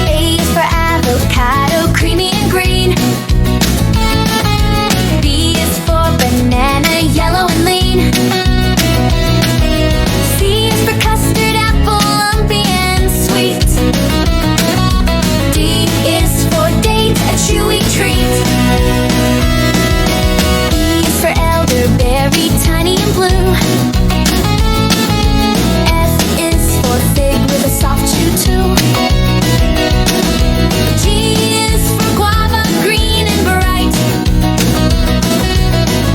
A is for avocado, creamy and green. B is for banana, yellow and lean. C is for custard apple, lumpy and sweet. D is for date, a chewy treat. E is for elderberry, tiny and blue. F is for fig with a soft chew too. G is for guava, green and bright.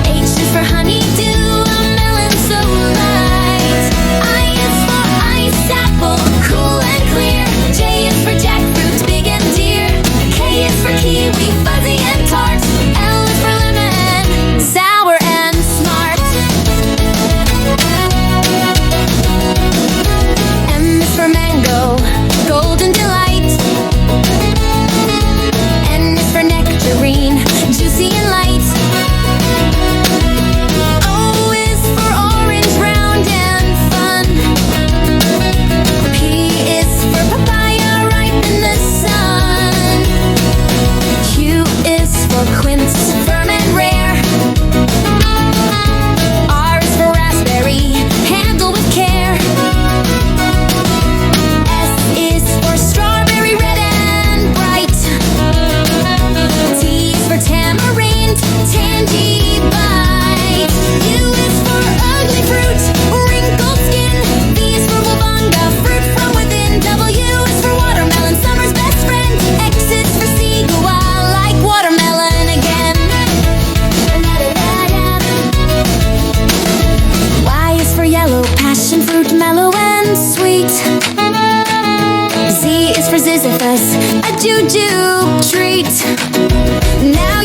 H is for honeydew, a melon so light. I is for ice apple, cool and clear. J is for jackfruit, big and dear. K is for kiwi, fuzzy and tart. L is for lemon, sour and smart. M is for mango, golden delight. N is for nectarine, juicy and light. O is for orange, round and fun. P is for papaya, ripe in the sun. Q is for quince, firm and rare. R is for raspberry, handle with care. S is for strawberry, red and bright. T is for tamarind, tangy bite. U is for ugly fruit, wrinkled skin. V is for wabanga, fruit from within. W is for watermelon, summer's best friend. X is for seagull, I like watermelon again. Y is for yellow, passion fruit, mellow and sweet. Z is for Sisyphus, a juju treat. Now